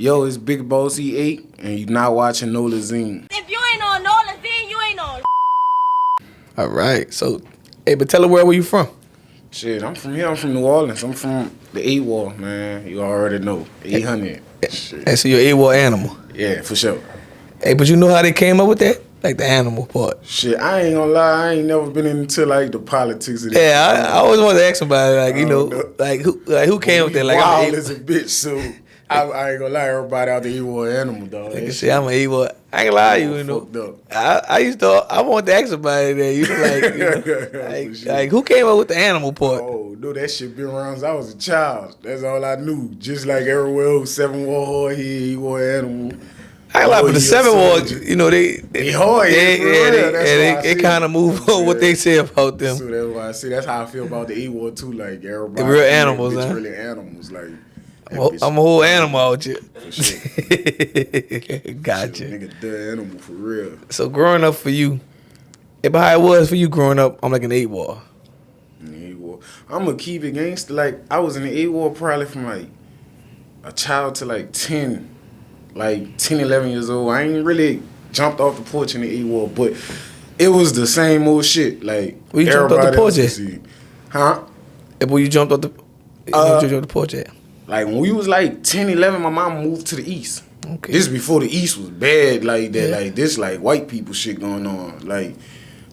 Yo, it's BigBossE8, and you're not watching Nolazine. If you ain't on Nolazine, you ain't on. All right. So, hey, but tell her where you from? Shit, I'm from here. I'm from New Orleans. I'm from the 8 Wall, man. You already know. 800. Shit. Hey, so you're an AWOL animal. Yeah, for sure. Hey, but you know how they came up with that? Like the animal part. Shit, I ain't gonna lie. I ain't never been into like the politics of that. Yeah, I always wanted to ask somebody, like, you know, like who came up with that? Like, I'm wild as a bitch, so I ain't gonna lie. Everybody out there, you want animal, dog. Like I say, I'm an AWOL. I ain't gonna lie to you, you know. I wanted to ask somebody that, you know, like who came up with the animal part? Oh, no, that shit been around since I was a child. That's all I knew. Just like everywhere else, 7 War hard here, he wore animal. I ain't like, but the 7 War, you know, they hard, they kind of move on what they say about them. So that's why I see. That's how I feel about the 8 War too. Like everybody, the real animals, huh? Really animals. Like I'm a whole animal out here. For sure. Gotcha. Nigga, the animal for real. So growing up for you, about how it was for you growing up, I'm like an 8 War. I'm gonna keep it gangster. Like I was in the 8 War probably from like a child to like 10. Like 10, 11 years old. I ain't really jumped off the porch in the 8 War, but it was the same old shit. Like where you jumped off the porch at? Huh? Where you jumped off the, you jumped off the porch at? Like when we was like 10, 11, my mom moved to the East. Okay. This before the East was bad like that. Yeah. Like this like white people shit going on. Like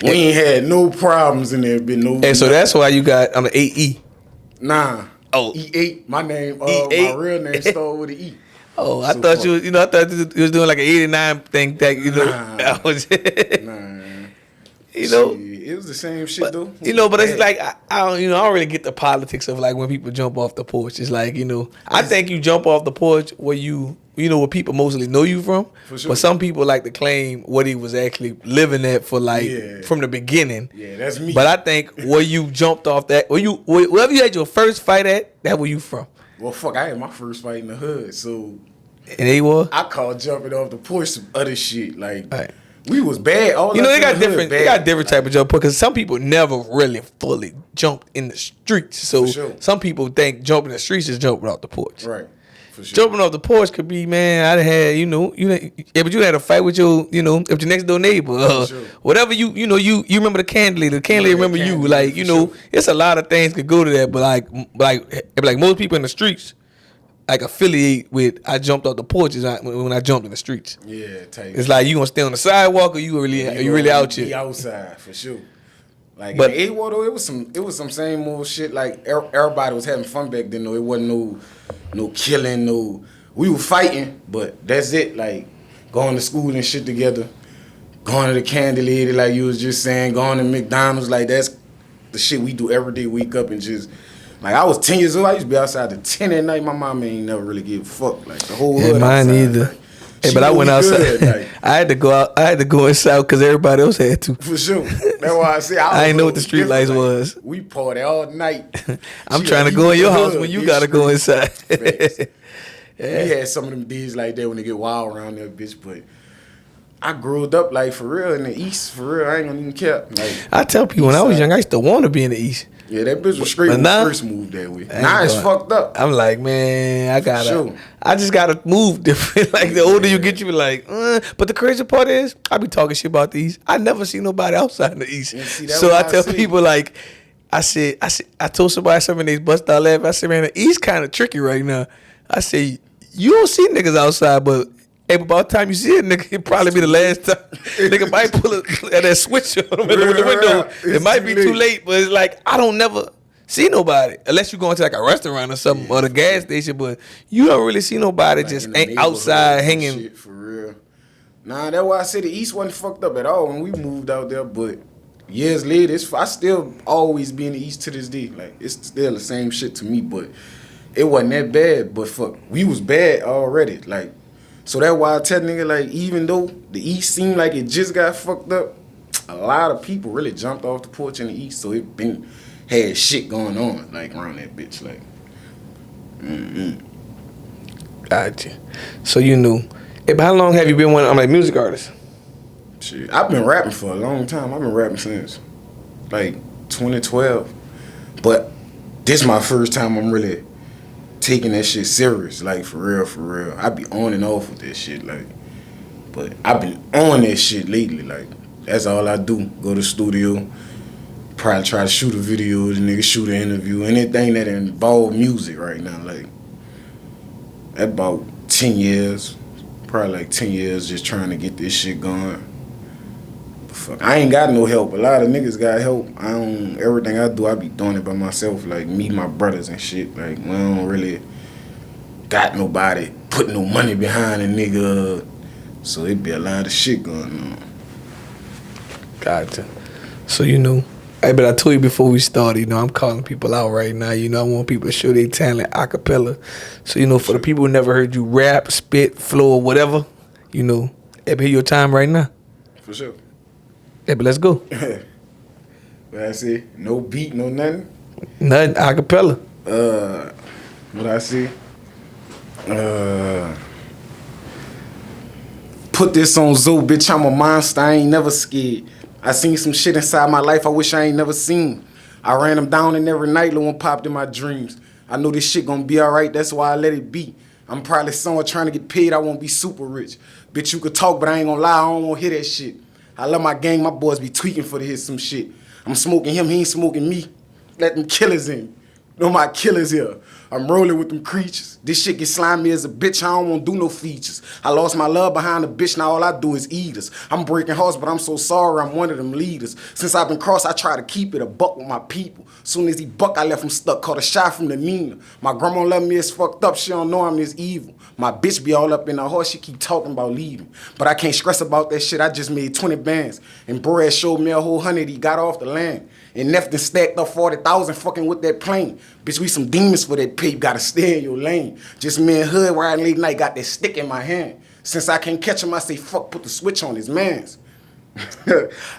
we ain't had no problems in there. Been no. Hey, so that's why you got, I'm the 8E. Nah. Oh. E8. My name, E8? my real name started with an E. Oh, I thought you was doing like an 89 thing that, you know. Nah. I was, Nah. you know. Shit, it was the same shit though. You know, but it's like I don't really get the politics of like when people jump off the porch. It's like, you know, I think you jump off the porch where you know where people mostly know you from. For sure. But some people like to claim what he was actually living at for like from the beginning. Yeah, that's me. But I think where you jumped off that, wherever you had your first fight at, that where you from. Well, fuck, I had my first fight in the hood, so. And they were? I called jumping off the porch some other shit. Like, right. We was bad. All you know, they got different type of jump because some people never really fully jumped in the streets. So some people think jumping in the streets is jumping off the porch. Right. For sure. Jumping off the porch could be, man, I had, you know, but you had a fight with your, you know, if your next door neighbor, whatever you remember the candle lady remember you, like, you know, it's a lot of things could go to that, but like most people in the streets, like affiliate with, I jumped off the porch when I jumped in the streets. Yeah, it's like you gonna stay on the sidewalk or you really out here? Be outside for sure. Like, but in 8 War though, it was some same old shit. Like everybody was having fun back then. Though it wasn't no killing, we were fighting, but that's it. Like going to school and shit together, going to the candy lady, like you was just saying, going to McDonald's, like that's the shit we do every day. Wake up and just. Like I was 10 years old, I used to be outside at 10 at night. My mom ain't never really give a fuck. Like the whole hood. Mine outside. either. Like, hey, but I went outside. Good, like, I had to go out. I had to go inside because everybody else had to. For sure. That's why I say I didn't know what the street lights was. We party all night. I'm trying to go in your house when you gotta go inside. We had some of them days like that when they get wild around there, bitch. But I grew up like for real in the East. For real, I ain't gonna even care. Like I tell people when I was young, I used to want to be in the East. Yeah, that bitch was straight when we first moved that way. Now it's fucked up. I'm like, man, I just gotta move different. Like the older you get, you be like, but the crazy part is, I be talking shit about the East. I never see nobody outside in the East. So I tell people like, I told somebody something, they bust out laughing. I said, man, the East kind of tricky right now. I say, you don't see niggas outside, but hey, but by the time you see it, nigga, it probably be the last time. Nigga might pull that switch on him in the window. It might be too late, but it's like, I don't never see nobody. Unless you going to like a restaurant or something, or the gas station, but you don't really see nobody like just ain't outside hanging. Shit, for real. Nah, that's why I said the East wasn't fucked up at all when we moved out there, but years later, I still always be in the East to this day. Like, it's still the same shit to me, but it wasn't that bad, but fuck, we was bad already, like. So that's why I tell nigga, like, even though the East seemed like it just got fucked up, a lot of people really jumped off the porch in the East, so it had shit going on, like, around that bitch, like. Gotcha. So you knew. Hey, but how long have you been one like music artist? Shit, I've been rapping for a long time. I've been rapping since, like, 2012. But this my first time I'm really taking that shit serious, like for real. I be on and off with that shit, like, but I been on that shit lately, like, that's all I do. Go to the studio, probably try to shoot a video, the nigga shoot an interview, anything that involve music right now, like, that about 10 years, probably like 10 years just trying to get this shit going. But fuck, I ain't got no help. A lot of niggas got help. Everything I do, I be doing it by myself, like me, my brothers and shit. Like, we don't really got nobody putting no money behind a nigga. So it be a lot of shit going on. Gotcha. So, hey, but I told you before we started, I'm calling people out right now. I want people to show their talent a cappella. So, for the people who never heard you rap, spit, flow, or whatever, Ebba, hear your time right now. For sure. Ebba, let's go. What I say? No beat, no nothing? Nothing, a cappella. What I say? Put this on Zoe, bitch, I'm a monster, I ain't never scared. I seen some shit inside my life I wish I ain't never seen. I ran them down and every night one popped in my dreams. I know this shit gonna be alright, that's why I let it be. I'm probably somewhere trying to get paid, I won't be super rich. Bitch, you could talk, but I ain't gonna lie, I don't wanna hear that shit. I love my gang, my boys be tweaking for to hit some shit. I'm smoking him, he ain't smoking me. Let them killers in. No, my killers here. I'm rolling with them creatures. This shit get slimy as a bitch, I don't want to do no features. I lost my love behind the bitch, now all I do is eat us. I'm breaking hearts, but I'm so sorry, I'm one of them leaders. Since I've been crossed, I try to keep it a buck with my people. Soon as he buck, I left him stuck, caught a shot from the Nina. My grandma love me as fucked up, she don't know I'm as evil. My bitch be all up in her horse, she keep talking about leaving. But I can't stress about that shit, I just made 20 bands. And Brad showed me a whole 100, he got off the land. And Nefton stacked up 40,000 fucking with that plane. Bitch, we some demons for that pape, gotta stay in your lane. Just me and Hood riding late night, got that stick in my hand. Since I can't catch him, I say fuck, put the switch on his mans.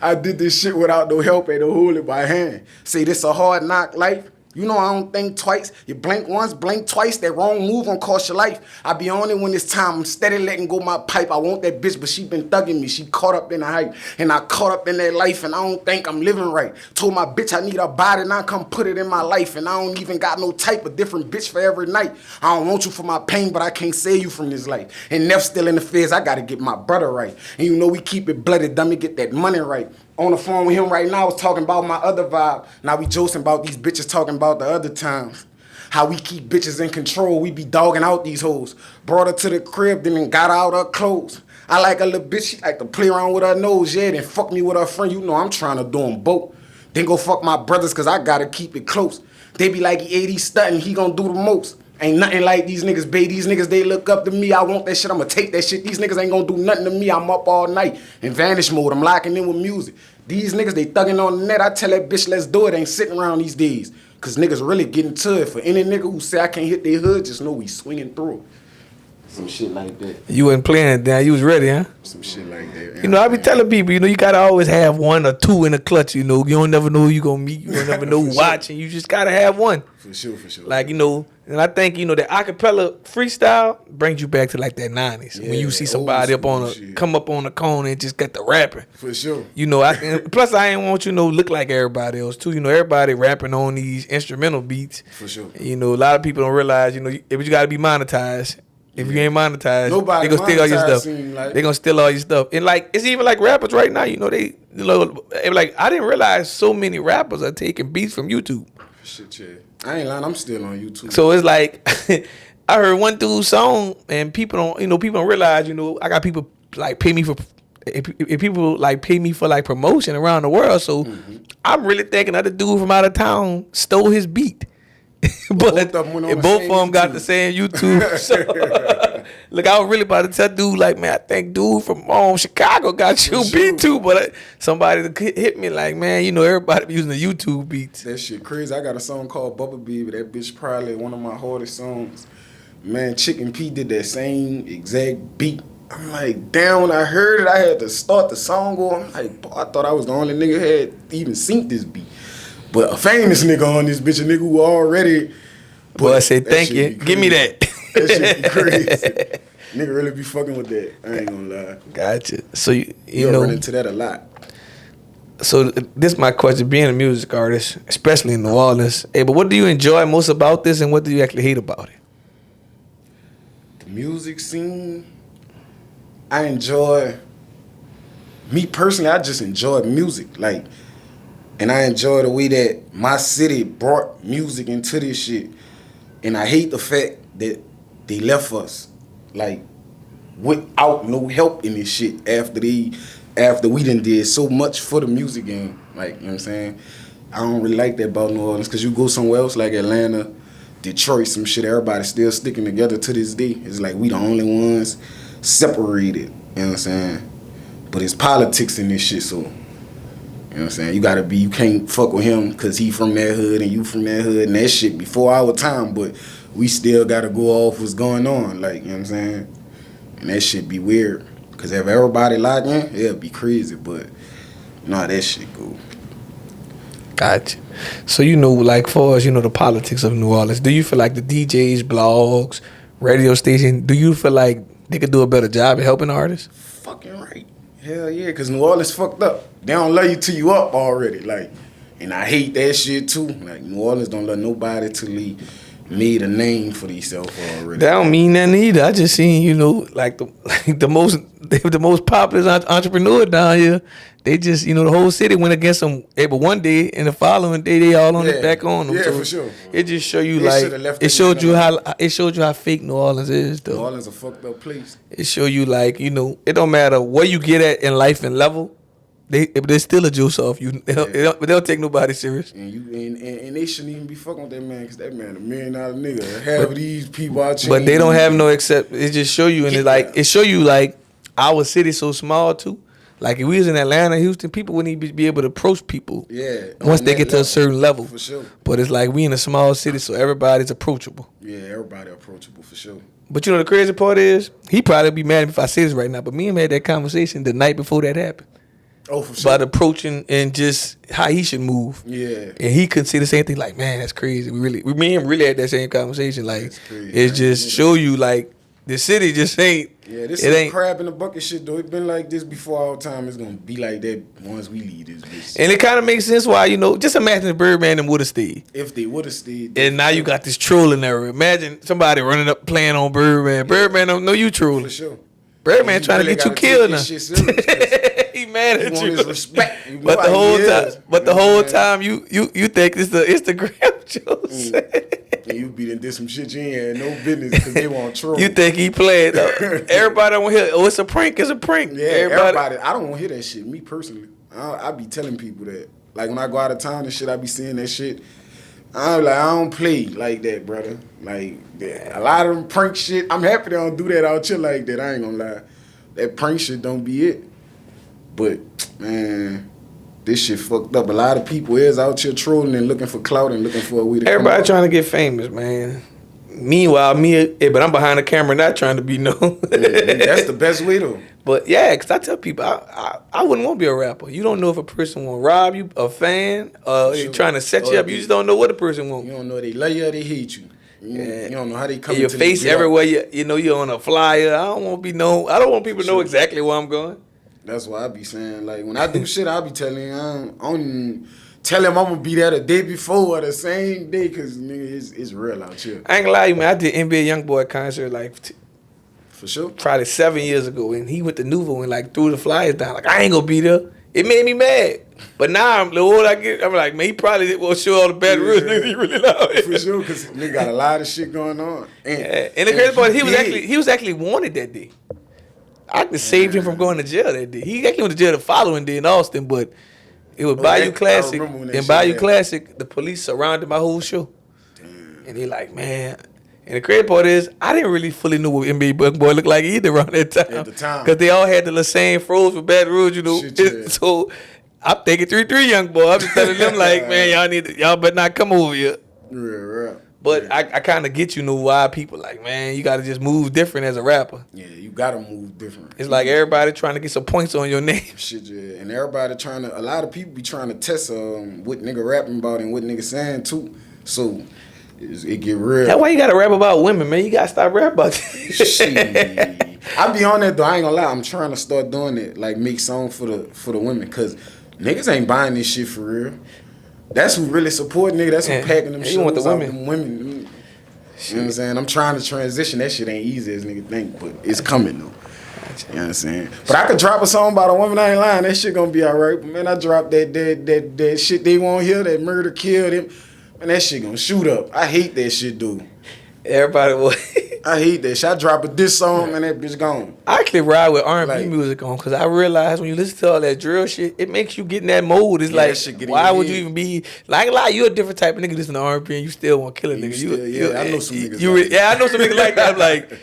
I did this shit without no help, ain't no hold it by hand. Say this a hard knock life. You know I don't think twice. You blink once, blink twice. That wrong move gon' cost your life. I be on it when it's time. I'm steady letting go my pipe. I want that bitch, but she been thugging me. She caught up in the hype. And I caught up in that life, and I don't think I'm living right. Told my bitch I need a body, and I come put it in my life. And I don't even got no type of different bitch for every night. I don't want you for my pain, but I can't save you from this life. And Neff still in the feds, I gotta get my brother right. And we keep it blooded, dummy, get that money right. On the phone with him right now, I was talking about my other vibe. Now we joking about these bitches talking about the other times. How we keep bitches in control, we be dogging out these hoes. Brought her to the crib, then got her out her clothes. I like a little bitch, she like to play around with her nose, yeah, then fuck me with her friend. I'm trying to do them both. Then go fuck my brothers, cause I gotta keep it close. They be like, he 80 stunting, he gonna do the most. Ain't nothing like these niggas, babe. These niggas, they look up to me. I want that shit. I'ma take that shit. These niggas ain't gonna do nothing to me. I'm up all night in vanish mode. I'm locking in with music. These niggas, they thugging on the net. I tell that bitch, let's do it. Ain't sitting around these days. Cause niggas really getting to it. For any nigga who say I can't hit their hood, just know we swinging through. Some shit like that. You wasn't playing it down. You was ready, huh? Some shit like that. I be telling people, you gotta always have one or two in the clutch, You don't never know who you gonna meet. You don't never know who watching. You just gotta have one. For sure. Like, and I think, the acapella freestyle brings you back to like that 90s. Yeah, when you see somebody come up on the cone and just get the rapping. For sure. Plus I ain't want look like everybody else too. Everybody rapping on these instrumental beats. For sure. A lot of people don't realize, you gotta be monetized. If you ain't monetized, they gonna steal all your stuff. They gonna steal all your stuff. And like, it's even like rappers right now, they like, I didn't realize so many rappers are taking beats from YouTube. Shit, yeah. I ain't lying, I'm still on YouTube. So it's like, I heard one dude's song and people don't realize, I got people like pay me for, if people like pay me for like promotion around the world. So I'm really thinking that the dude from out of town stole his beat. But both of them got the same YouTube. So, look, I was really about to tell dude, like, man, I think dude from Chicago got your beat too. But somebody hit me like, man, everybody be using the YouTube beats. That shit crazy. I got a song called Bubba Baby. That bitch probably one of my hardest songs. Man, Chicken P did that same exact beat. I'm like, damn, when I heard it, I had to start the song going. I'm like, boy, I thought I was the only nigga who had even synced this beat. But a famous nigga on this bitch, a nigga who already. Boy, I say thank you. Give me that. That shit be crazy. Nigga really be fucking with that. I ain't gonna lie. Gotcha. So you run into that a lot. So this is my question: being a music artist, especially in New Orleans, but what do you enjoy most about this, and what do you actually hate about it? music scene, I enjoy. Me personally, I just enjoy music, like, and I enjoy the way that my city brought music into this shit. And I hate the fact that they left us, like, without no help in this shit after we done did so much for the music game. Like, you know what I'm saying? I don't really like that about New Orleans, because you go somewhere else like Atlanta, Detroit, some shit, everybody's still sticking together to this day. It's like we the only ones separated, you know what I'm saying? But it's politics in this shit, so, you know what I'm saying? You can't fuck with him because he from that hood and you from that hood, and that shit before our time, but we still gotta go off what's going on, like, you know what I'm saying? And that shit be weird, because if everybody locked in, it'll be crazy, but nah, that shit cool. Gotcha. So, like, for us, the politics of New Orleans, do you feel like the DJs, blogs, radio station, do you feel like they could do a better job at helping artists? Fucking right. Hell yeah, because New Orleans fucked up. They don't love you till you up already, like, and I hate that shit too. Like, New Orleans don't love nobody till he made a name for themselves already. That don't mean nothing either. I just seen, like the most popular entrepreneur down here. They just, the whole city went against them. But one day, and the following day, they all on it back on them. Yeah, so for sure. It just show you it showed you how fake New Orleans is, though. New Orleans a fucked up place. It show you it don't matter where you get at in life and level. They still a juice off you. They don't take nobody serious. And they shouldn't even be fucking with that man, because that man $1 million nigga. Half of these people out here. But they don't have no except. It just show you, and it show you like our city so small too. Like if we was in Atlanta, Houston, people wouldn't even be able to approach people. Yeah. Once they get to a certain level. For sure. But it's like we in a small city, so everybody's approachable. Yeah, everybody approachable for sure. But the crazy part is, he probably be mad if I say this right now, but me and him had that conversation the night before that happened. Oh, for sure. About approaching and just how he should move. Yeah. And he could see the same thing, like, man, that's crazy. Me and him really had that same conversation. Like, it's just show you, like, the city just ain't. Yeah, this is crab in the bucket shit, though. It been like this before our time. It's going to be like that once we leave this bitch. And it kind of makes sense why, just imagine if Birdman and would have stayed. If they would have stayed. And now you got this trolling era. Imagine somebody running up playing on Birdman. Birdman don't know you trolling. For sure. Birdman trying to get you killed now. He mad at you. His respect. But the whole time you think it's the Instagram jokes. And you did some shit you ain't had no business because they want troll. You think he playing though? Everybody don't hear. Oh, it's a prank. It's a prank. Yeah, everybody. I don't want to hear that shit. Me personally, I be telling people that. Like when I go out of town and shit, I be seeing that shit. I'm like, I don't play like that, brother. Like a lot of them prank shit. I'm happy they don't do that out here like that. I ain't gonna lie. That prank shit don't be it. But man, this shit fucked up. A lot of people is out here trolling and looking for clout and looking for a way to. Everybody trying to get famous, man. Meanwhile, but I'm behind the camera, not trying to be known. That's the best way though. But yeah, because I tell people, I wouldn't want to be a rapper. You don't know if a person want to rob you, a fan, sure. Trying to set you up. You just don't know what a person want. You don't know if they love you or they hate you. You don't know how they come. Your face everywhere. You're on a flyer. I don't want to be known. I don't want people to know exactly where I'm going. That's why I be saying, like, when I do shit, I be telling him, I don't even tell him I'm going to be there the day before or the same day, because, nigga, it's real out here. I ain't gonna lie to you, man. I did NBA YoungBoy concert, like, for sure, probably 7 years ago, and he went to Nouveau and, like, threw the flyers down. Like, I ain't going to be there. It made me mad. But now, the older I get, I'm like, man, he probably won't show all the bad rules niggas he really love. For sure, because nigga got a lot of shit going on. And the crazy part, he was actually wanted that day. I could saved him from going to jail that day. He actually went to jail the following day in Austin, but it was Bayou Classic. And Bayou Classic, the police surrounded my whole show. Damn. And they like, man. And the crazy part is, I didn't really fully know what NBA YoungBoy looked like either around that time. At the time. Because they all had the same froze with Baton Rouge, Shit, yeah. So I'm thinking 3-3 YoungBoy. I'm just telling them like, man, y'all better not come over here. Right. But I kind of get why people like, man, you got to just move different as a rapper. Yeah, you got to move different. It's like everybody trying to get some points on your name. Shit, yeah. And everybody a lot of people be trying to test what nigga rapping about and what nigga saying too. So it get real. That's why you got to rap about women, man. You got to stop rapping about shit. I be on that though. I ain't gonna lie. I'm trying to start doing it. Like make songs for the women. Because niggas ain't buying this shit for real. That's who really support nigga. That's who packing them shit. You want the women. You know what I'm saying? I'm trying to transition. That shit ain't easy as nigga think, but it's coming though. You know what I'm saying? But I could drop a song about a woman, I ain't lying. That shit gonna be alright. But man, I dropped that shit they won't hear, that murder killed him. Man, that shit gonna shoot up. I hate that shit, dude. Everybody will. I hate that shit. I drop a diss song, man, that bitch gone. I actually ride with R&B music on because I realize when you listen to all that drill shit, it makes you get in that mode. It's like, why would you even be like you a different type of nigga listen to R&B and you still want to kill a nigga? I know some niggas. I know some niggas like that. I'm like,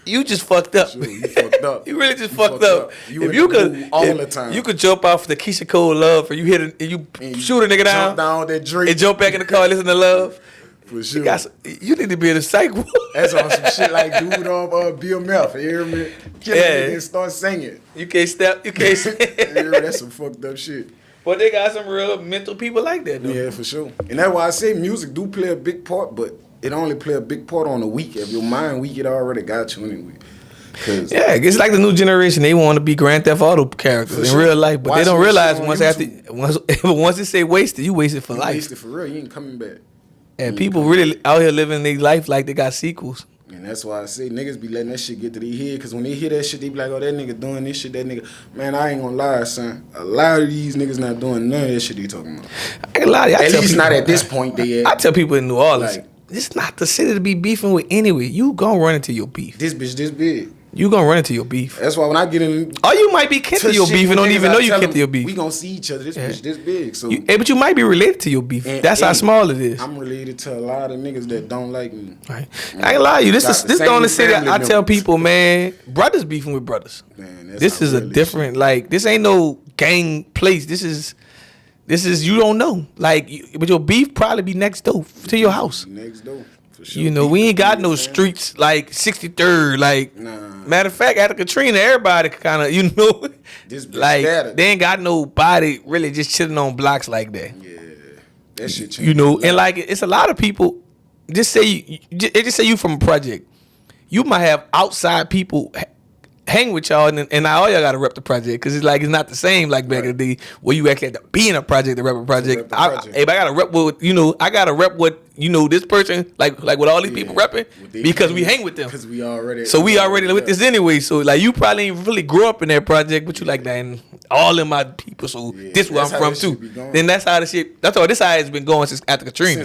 you just fucked up. Sure, you fucked up. You really just fucked up. If you could all the time, you could jump off the Keisha Cole Love, or you hit and you shoot a nigga down, that Drake, and jump back in the car, and listen to Love. For sure. You need to be in a psych ward. That's on some shit like dude on BMF. You hear me? Kill a nigga and start singing. You can't step. You can't sing. That's some fucked up shit. But they got some real mental people like that, though. Yeah, for sure. And that's why I say music do play a big part, but it only play a big part on the week. If your mind weak, it already got you anyway. Yeah, it's like the new generation. They want to be Grand Theft Auto characters in real life, but they don't realize once it say wasted, you wasted for life. Wasted for real. You ain't coming back. And people really out here living their life like they got sequels. And that's why I say niggas be letting that shit get to their head. Because when they hear that shit, they be like, oh, that nigga doing this shit, that nigga. Man, I ain't gonna lie, son. A lot of these niggas not doing none of that shit they talking about. I ain't gonna lie to you. At least not at this point they at. I tell people in New Orleans, it's not the city to be beefing with anyway. You gonna run into your beef. This bitch this big. You gonna run into your beef. That's why when I get in, or you might be kin to your beef and don't even know you kin to your beef. We gonna see each other. This bitch this big. So, but you might be related to your beef. That's how small it is. I'm related to a lot of niggas that don't like me. Right. I ain't lie to you. This the only city I tell people, man. Brothers beefing with brothers. Man, this is a different. Like this ain't no gang place. This is you don't know. Like, but your beef probably be next door to your house. Next door. Sure. You know, we ain't got no streets like 63rd. Like, matter of fact, after Katrina, everybody kind of, you know, like they ain't got nobody really just chilling on blocks like that. Yeah, that shit changed. You know, and like it's a lot of people. Just say you from a project. You might have outside people hang with y'all, and now all y'all gotta rep the project because it's like it's not the same like back in the day where you actually had to be in a project to rep a project. I gotta rep what I gotta rep what this person like with all these people repping because we hang with them. Because we already with this anyway. So like you probably ain't really grew up in that project, but you like that all of my people. So this is where I'm from too. Then that's how the shit. That's how this how it's been going since after Katrina.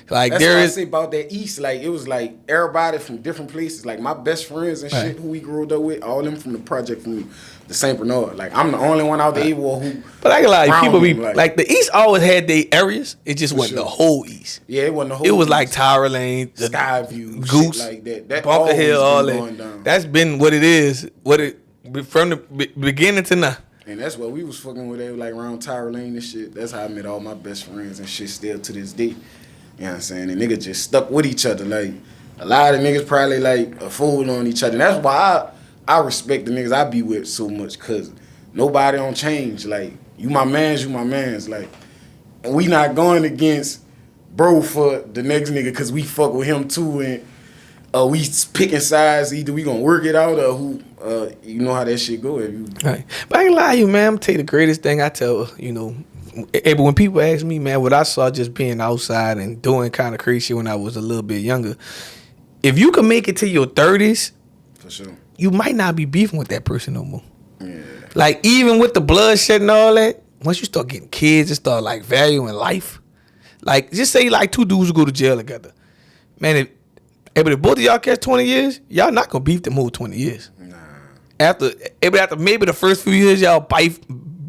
Like that's what I say about that East. Like it was like everybody from different places. Like my best friends and shit who we grew up with. All them from the project from the St. Bernard. Like I'm the only one out there who. But I can lie, people be like the East always had their areas. It just wasn't the whole East. Yeah, it wasn't the whole. It was East. Like Tower Lane, Skyview, Goose, shit like that. Bunker Hill, all that. That's been what it is. From the beginning to now. And that's what we was fucking with. They like around Tower Lane and shit. That's how I met all my best friends and shit. Still to this day. You know what I'm saying? And niggas just stuck with each other. Like a lot of niggas probably like a fool on each other. And that's why I respect the niggas I be with so much, cause nobody don't change. Like you my mans. Like and we not going against bro for the next nigga cause we fuck with him too and we picking sides. Either we gonna work it out or who you know how that shit go. If you right. But I ain't lie to you, man. I'm gonna tell you the greatest thing I tell but when people ask me, man, what I saw just being outside and doing kind of crazy when I was a little bit younger, if you can make it to your 30s, for sure. You might not be beefing with that person no more. Yeah. Like even with the bloodshed and all that, once you start getting kids and start like valuing life, like just say like two dudes who go to jail together, man. If both of y'all catch 20 years, y'all not gonna beef them whole 20 years. Nah. After maybe the first few years y'all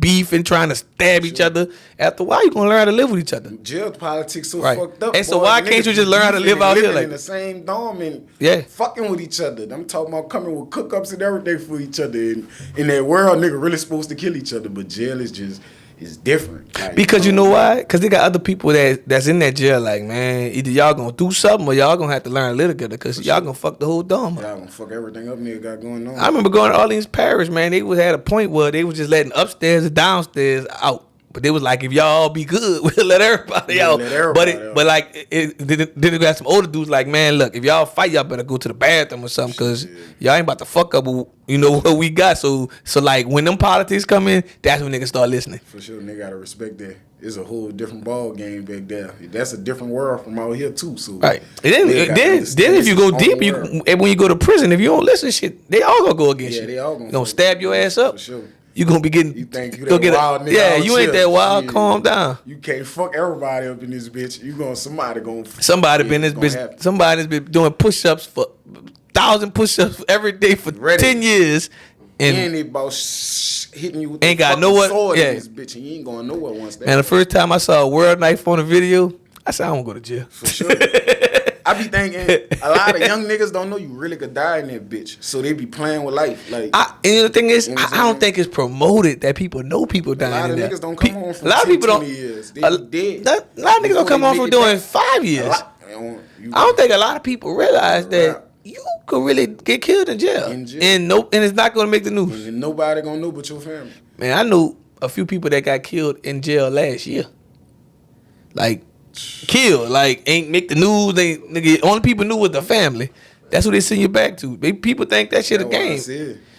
beef and trying to stab each other. After a while, you gonna learn how to live with each other. Jail politics so fucked up. And so why can't you just learn how to live out here like in the same dorm and fucking with each other? I'm talking about coming with cookups and everything for each other. And in that world, nigga really supposed to kill each other, but jail is just different. Like, because you know why? Because they got other people that's in that jail. Like, man, either y'all gonna do something or y'all gonna have to learn to live together. Because y'all gonna fuck the whole dorm up. Y'all gonna fuck everything up nigga got going on. I remember going to Orleans Parish, man. They was at a point where they was just letting upstairs and downstairs out. But they was like, if y'all all be good, we'll let everybody out. But like, then they got some older dudes like, man, look, if y'all fight, y'all better go to the bathroom or something, cause y'all ain't about to fuck up, you know, what we got. So like, when them politics come in, that's when niggas start listening. For sure, nigga gotta respect that. It's a whole different ball game back there. That's a different world from out here too. So right. And then if you go deep, when you go to prison, if you don't listen, shit, they all gonna go against you. Yeah, they all gonna stab your ass up. For sure. You gonna be getting. You think you that wild nigga? Yeah, you ain't that wild. Shit. Calm down. You can't fuck everybody up in this bitch. Somebody been this bitch. Somebody's been doing push-ups for 1,000 push-ups every day for 10 years. And they about hitting you with ain't got nowhere. Sword in this bitch, and you ain't going nowhere once that. Man, the first time I saw a world knife on a video, I said I won't go to jail. For sure. I be thinking a lot of young niggas don't know you really could die in that bitch, so they be playing with life. Like, and the thing is, I don't think it's promoted that people know people dying in there. A lot of niggas don't come home from 20 years. They dead. A lot of niggas don't come home from doing 5 years. I don't think a lot of people realize that you could really get killed in jail. And it's not gonna make the news. And nobody gonna know but your family. Man, I knew a few people that got killed in jail last year. Like, killed, like ain't make the news. They nigga, only people knew was the family. That's what they send you back to. People think that shit a game.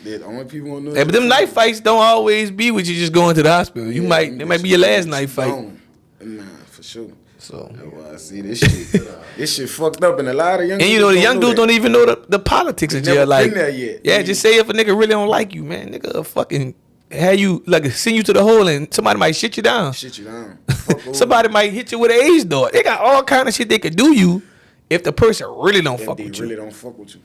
The only people gonna know. But them knife fights don't always be with you just going to the hospital. It might be your last knife fight. Nah, for sure. So that's why I see this shit. This shit fucked up, and a lot of young. And you know the young dudes don't even know the politics of jail. Like, been there yet. Yeah, just say if a nigga really don't like you, man, nigga fucking. Have you like send you to the hole and somebody might shit you down. Somebody might hit you with an ace dart. They got all kind of shit they could do you if the person really don't fuck with you. Really don't fuck with you.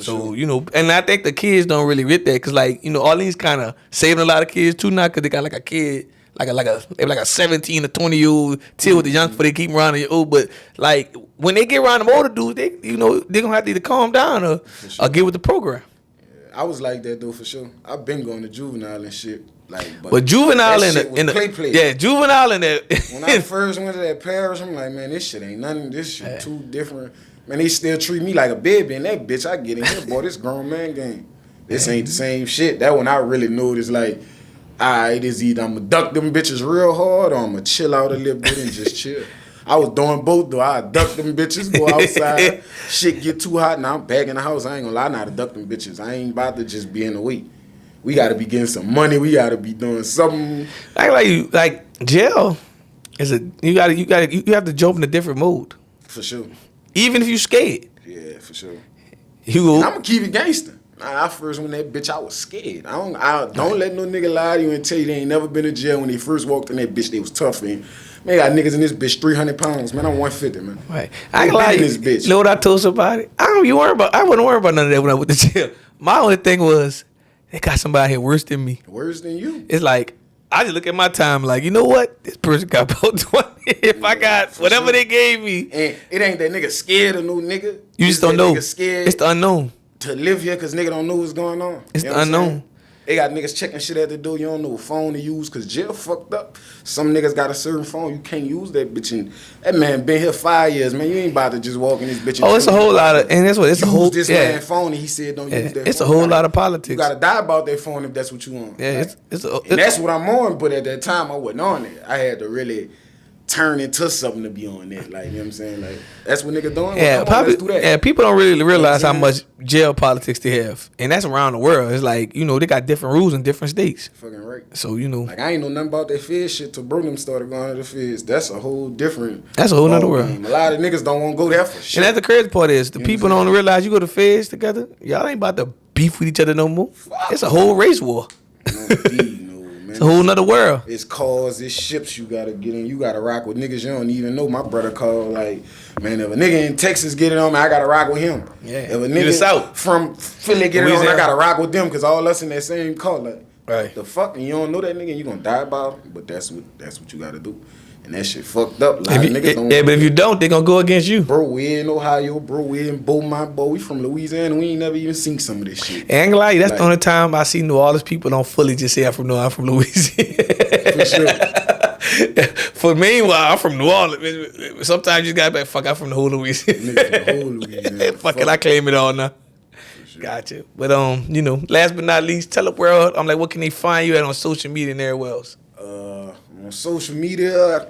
So you know, and I think the kids don't really get that because like you know, Orleans kind of saving a lot of kids too now because they got like a kid like a 17 or 20-year-old chill with the young for they keep them around the old. But like when they get around them older dudes, they gonna have to either calm down or get with the program. I was like that though for sure. I've been going to juvenile and shit. Like, but juvenile in the play. Yeah, juvenile in that. When I first went to that parish, I'm like, man, this shit ain't nothing. This shit too different. Man, they still treat me like a baby, and that bitch, I get in here, boy. This grown man game. This ain't the same shit. That one I really know is like, alright, is either I'ma duck them bitches real hard or I'ma chill out a little bit and just chill. I was doing both though. I duck them bitches, go outside. Shit get too hot. Now I'm back in the house. I ain't gonna lie, I know how to duck them bitches. I ain't about to just be in the way. We gotta be getting some money. We gotta be doing something. Like jail is you have to jump in a different mode. For sure. Even if you scared. Yeah, for sure. I'm gonna keep it gangster. I first went that bitch, I was scared. I don't let no nigga lie to you and tell you they ain't never been to jail. When they first walked in that bitch, they was tough, man. Man, got niggas in this bitch 300 pounds, man. I'm 150, man. Right. I ain't lie. This bitch. You know what I told somebody? I wouldn't worry about none of that when I went to jail. My only thing was they got somebody here worse than me. Worse than you? It's like I just look at my time like, you know what? This person got about 20. If I got whatever they gave me. And it ain't that nigga scared of no nigga. You just don't know. Scared it's the unknown. To live here because nigga don't know what's going on. It's the unknown. They got niggas checking shit at the door. You don't know what phone to use because jail fucked up. Some niggas got a certain phone. You can't use that bitch. And that man been here 5 years, man. You ain't about to just walk in this bitch. Oh, it's a whole lot of, and that's what it's a whole. This man phone, and he said don't use that. It's phone. A whole lot of politics. You gotta die about that phone if that's what you want. Yeah, right? And that's what I'm on. But at that time, I wasn't on it. I had to really turn into something to be on that. Like, you know what I'm saying? Like, that's what niggas doing. Yeah, well, let's do that. Yeah, people don't really realize how much jail politics they have. And that's around the world. It's like, you know, they got different rules in different states. Fucking right. So, you know. Like, I ain't know nothing about that feds shit till Burnham started going to the feds. That's a whole different. That's a whole nother world. A lot of niggas don't want to go there for shit. And that's the crazy part is, the people don't realize you go to feds together, y'all ain't about to beef with each other no more. It's a whole race war. It's a whole nother world. It's cars, it's ships you gotta get in. You gotta rock with niggas you don't even know. My brother called like, man, if a nigga in Texas get it on me, I gotta rock with him. Yeah. If a nigga from Philly get it on, I gotta rock with them because all us in that same car. Like, right. The fuck, and you don't know that nigga, you gonna die about it. But that's what you gotta do. And that shit fucked up. But if you don't, they gonna go against you. Bro, we in Ohio, bro. We in Beaumont, boy. We from Louisiana. We ain't never even seen some of this shit. And I ain't gonna lie, that's the only time I see New Orleans people don't fully just say I'm from Louisiana. For sure. For meanwhile, I'm from New Orleans. Sometimes you gotta be like, fuck, I'm from the whole Louisiana. Fuck it, I claim it all now. Sure. Gotcha. But you know, last but not least, tell the world, I'm like, what can they find you at on social media and everywhere else? On social media,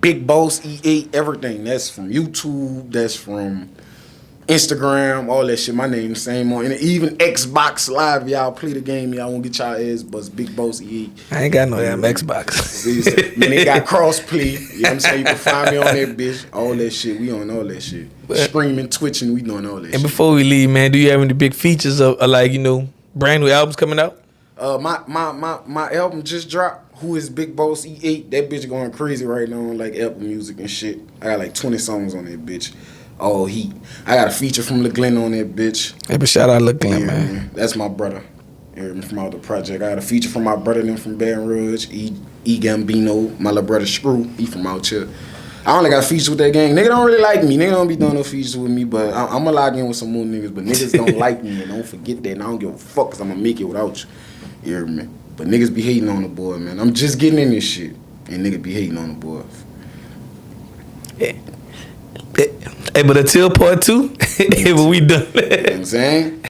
BigBossE8, everything. That's from YouTube. That's from Instagram, all that shit. My name the same on, and even Xbox Live. Y'all play the game. Y'all won't get y'all ass, but it's BigBossE8. I ain't got no damn Xbox. Man, they got crossplay. You know what I'm saying? You can find me on that bitch. All that shit. We on all that shit. Streaming, twitching. We doing all that shit. And before we leave, man, do you have any big features of like, you know, brand new albums coming out? My album just dropped. Who is BigBossE8? That bitch going crazy right now on like Apple Music and shit. I got like 20 songs on that bitch. All heat. I got a feature from Lil Glenn on that bitch. Hey, but shout out Lil Glenn, man. That's my brother. From out the project. I got a feature from my brother then from Baton Rouge. E Gambino, my little brother Screw. He from out here. I only got features with that gang. Nigga don't really like me. Nigga don't be doing no features with me, but I'm gonna log in with some more niggas. But niggas don't like me, and don't forget that. And I don't give a fuck, cause I'm gonna make it without you. You hear me? But niggas be hating on the boy, man. I'm just getting in this shit, and niggas be hating on the boy. Hey, but until part 2, when we done. You know what I'm saying?